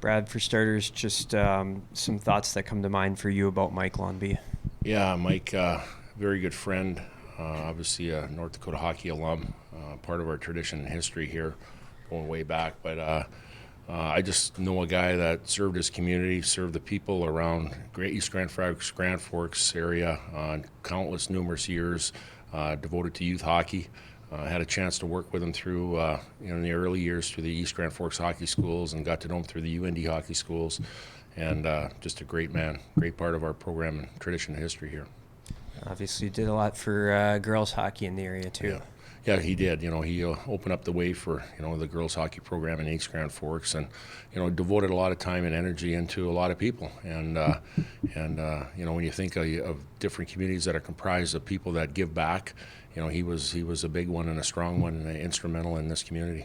Brad, for starters, just some thoughts that come to mind for you about Mike Lundby. Yeah, Mike, very good friend, obviously a North Dakota hockey alum, part of our tradition and history here going way back. But I just know a guy that served his community, served the people around Great East Grand Forks area countless numerous years, devoted to youth hockey. Had a chance to work with him through, in the early years through the East Grand Forks hockey schools, and got to know him through the UND hockey schools. And just a great man, great part of our program and tradition and history here. Obviously, did a lot for girls hockey in the area too. Yeah, he did. He opened up the way for the girls hockey program in East Grand Forks, and devoted a lot of time and energy into a lot of people. And when you think of different communities that are comprised of people that give back, he was a big one and a strong one and instrumental in this community.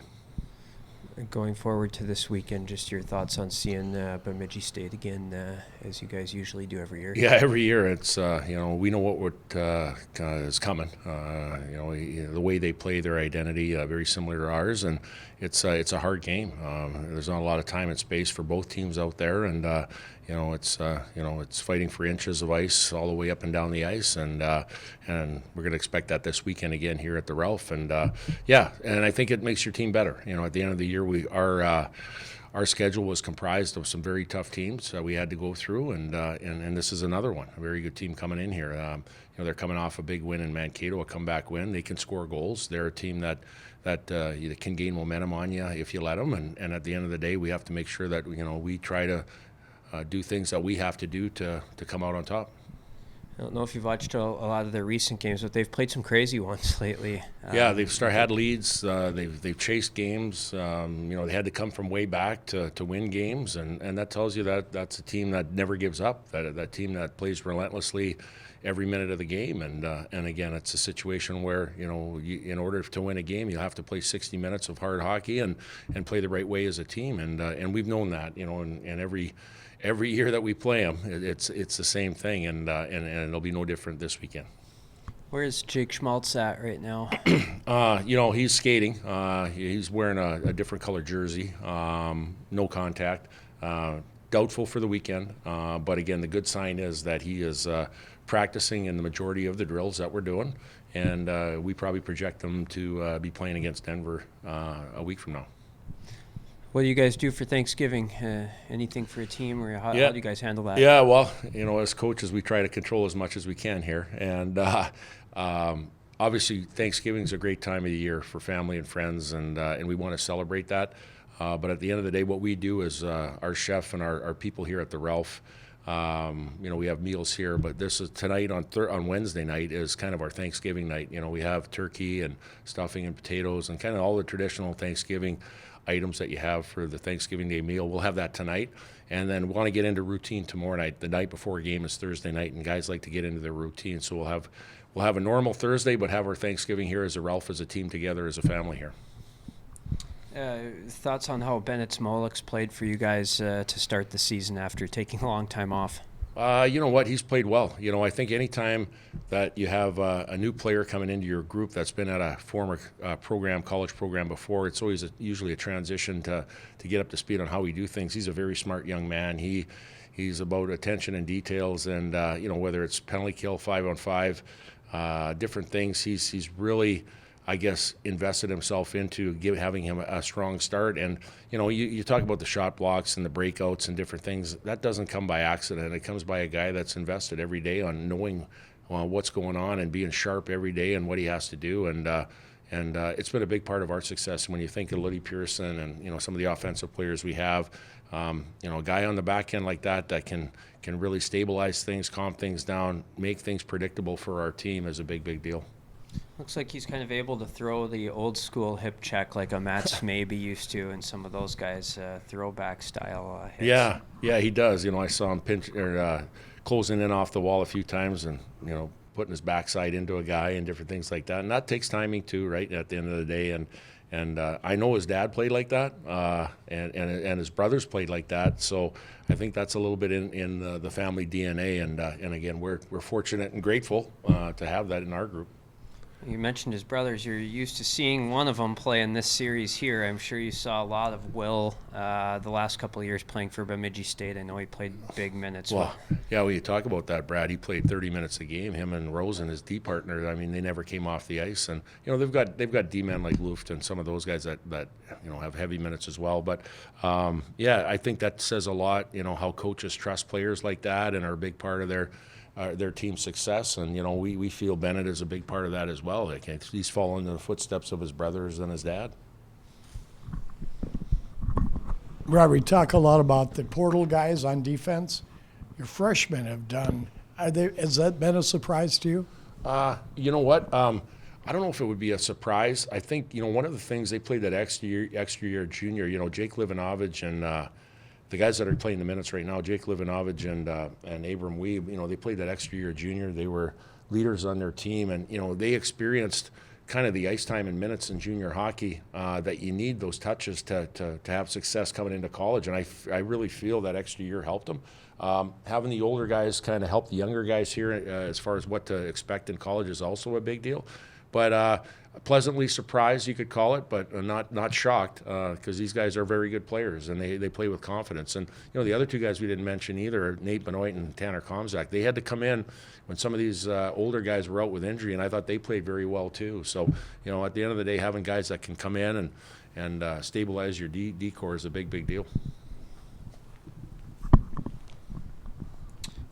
Going forward to this weekend, just your thoughts on seeing Bemidji State again, as you guys usually do every year. Yeah, every year it's we know what is coming. The way they play their identity, very similar to ours, and it's a hard game. There's not a lot of time and space for both teams out there, and it's fighting for inches of ice all the way up and down the ice, and we're going to expect that this weekend again here at the Ralph, and I think it makes your team better. At the end of the year, our schedule was comprised of some very tough teams we had to go through, and this is another one, a very good team coming in here. They're coming off a big win in Mankato, a comeback win. They can score goals. They're a team that can gain momentum on you if you let them, and at the end of the day, we have to make sure that we try to do things that we have to do to come out on top. I don't know if you've watched a lot of their recent games, but they've played some crazy ones lately. Yeah, they've had leads. They've chased games. They had to come from way back to win games, and that tells you that that's a team that never gives up. That team that plays relentlessly every minute of the game. And again, it's a situation where in order to win a game, you have to play 60 minutes of hard hockey and play the right way as a team. And we've known that. And every year that we play them, it's the same thing, and it'll be no different this weekend. Where is Jake Schmaltz at right now? He's skating. He's wearing a different color jersey, no contact. Doubtful for the weekend, but again, the good sign is that he is practicing in the majority of the drills that we're doing, and we probably project him to be playing against Denver a week from now. What do you guys do for Thanksgiving? Anything for a team, or how do you guys handle that? Yeah, well, as coaches, we try to control as much as we can here, and obviously Thanksgiving is a great time of the year for family and friends, and we want to celebrate that. But at the end of the day, what we do is our chef and our people here at the Ralph, we have meals here, but this is tonight on Wednesday night is kind of our Thanksgiving night. We have turkey and stuffing and potatoes and kind of all the traditional Thanksgiving items that you have for the Thanksgiving Day meal. We'll have that tonight, and then we want to get into routine tomorrow night. The night before a game is Thursday night, and guys like to get into their routine. So we'll have a normal Thursday, but have our Thanksgiving here as a Ralph, as a team together, as a family here. Thoughts on how Bennett Mik played for you guys to start the season after taking a long time off? You know what? He's played well. I think any time that you have a new player coming into your group that's been at a former college program before, it's always usually a transition to get up to speed on how we do things. He's a very smart young man. He's about attention and details, and whether it's penalty kill, 5-on-5, different things. He's really, I guess, invested himself into having him a strong start. And, you talk about the shot blocks and the breakouts and different things. That doesn't come by accident. It comes by a guy that's invested every day on knowing what's going on and being sharp every day and what he has to do. And it's been a big part of our success. When you think of Bennett Pearson and, some of the offensive players we have, a guy on the back end like that can really stabilize things, calm things down, make things predictable for our team is a big, big deal. Looks like he's kind of able to throw the old school hip check like a Matt maybe used to, and some of those guys throwback style hits. Yeah, he does. I saw him closing in off the wall a few times, and putting his backside into a guy and different things like that. And that takes timing too, right? At the end of the day, and I know his dad played like that, and his brothers played like that. So I think that's a little bit in the family DNA. And again, we're fortunate and grateful to have that in our group. You mentioned his brothers. You're used to seeing one of them play in this series here. I'm sure you saw a lot of Will the last couple of years playing for Bemidji State. I know he played big minutes. Well, yeah, when you talk about that, Brad, he played 30 minutes a game. Him and Rosen, his D partner, I mean, they never came off the ice. And they've got D-men like Luft and some of those guys that have heavy minutes as well. But yeah, I think that says a lot. How coaches trust players like that and are a big part of their team's success, and we feel Bennett is a big part of that as well. Like, he's following in the footsteps of his brothers and his dad. Brad, we talk a lot about the portal guys on defense. Your freshmen have done. Has that been a surprise to you? You know what? I don't know if it would be a surprise. I think one of the things they played that extra year junior. Jake Livanovich and the guys that are playing the minutes right now, Jake Livanovich and Abram Weeb, they played that extra year junior. They were leaders on their team, and they experienced kind of the ice time and minutes in junior hockey that you need those touches to have success coming into college. And I really feel that extra year helped them. Having the older guys kind of help the younger guys here as far as what to expect in college is also a big deal. But pleasantly surprised, you could call it, but not shocked, because these guys are very good players and they play with confidence. And the other two guys we didn't mention either, Nate Benoit and Tanner Komzak, they had to come in when some of these older guys were out with injury, and I thought they played very well too. So at the end of the day, having guys that can come in and stabilize your D core is a big deal.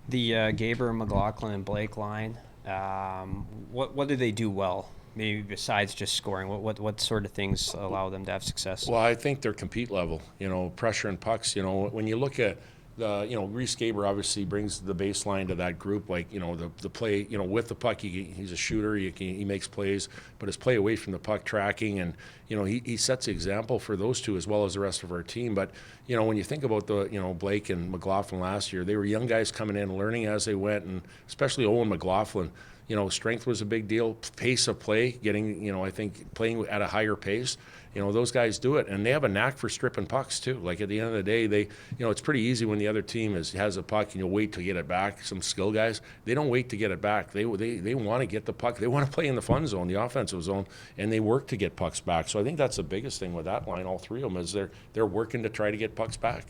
The Gaber McLaughlin and Blake line. What do they do well? Maybe besides just scoring, what sort of things allow them to have success? Well, I think their compete level, pressure and pucks. When you look at Reese Gaber obviously brings the baseline to that group. Like the play, with the puck, he's a shooter. He makes plays, but his play away from the puck, tracking, and he sets the example for those two as well as the rest of our team. But when you think about the Blake and McLaughlin last year, they were young guys coming in, learning as they went, and especially Owen McLaughlin. Strength was a big deal. Pace of play, getting, I think playing at a higher pace. Those guys do it, and they have a knack for stripping pucks too. Like at the end of the day, they, it's pretty easy when the other team has a puck and you wait to get it back. Some skill guys, they don't wait to get it back. They want to get the puck. They want to play in the fun zone, the offensive zone, and they work to get pucks back. So I think that's the biggest thing with that line. All three of them is they're working to try to get pucks back.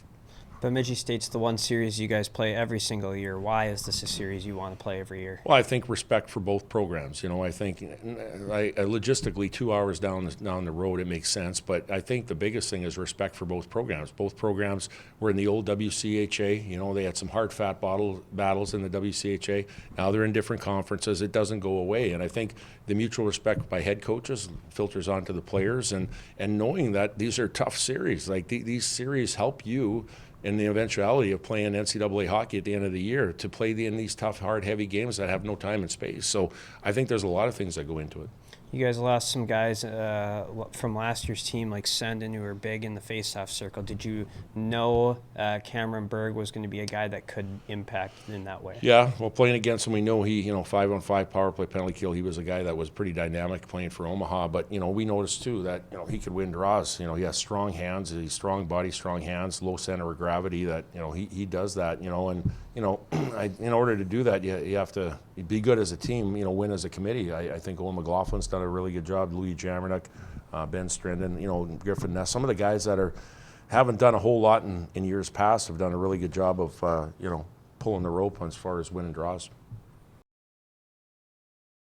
Bemidji State's the one series you guys play every single year. Why is this a series you want to play every year? Well, I think respect for both programs. I think logistically 2 hours down the road it makes sense, but I think the biggest thing is respect for both programs. Both programs were in the old WCHA. They had some hard fat battles in the WCHA. Now they're in different conferences. It doesn't go away, and I think the mutual respect by head coaches filters onto the players, and knowing that these are tough series. Like these series help you in the eventuality of playing NCAA hockey at the end of the year, to play in these tough, hard, heavy games that have no time and space. So I think there's a lot of things that go into it. You guys lost some guys from last year's team, like Sendin, who were big in the faceoff circle. Did you know Cameron Berg was going to be a guy that could impact in that way? Yeah, well, playing against him, we know he, 5-on-5 power play penalty kill. He was a guy that was pretty dynamic playing for Omaha. But we noticed too that he could win draws. He has strong hands, he's strong body, strong hands, low center of gravity. That he does that. And in order to do that, you have to be good as a team. Win as a committee. I think Owen McLaughlin's done a really good job. Louis Jamernick, Ben Strenden, Griffin Ness. Some of the guys that haven't done a whole lot in years past have done a really good job of pulling the rope as far as winning draws.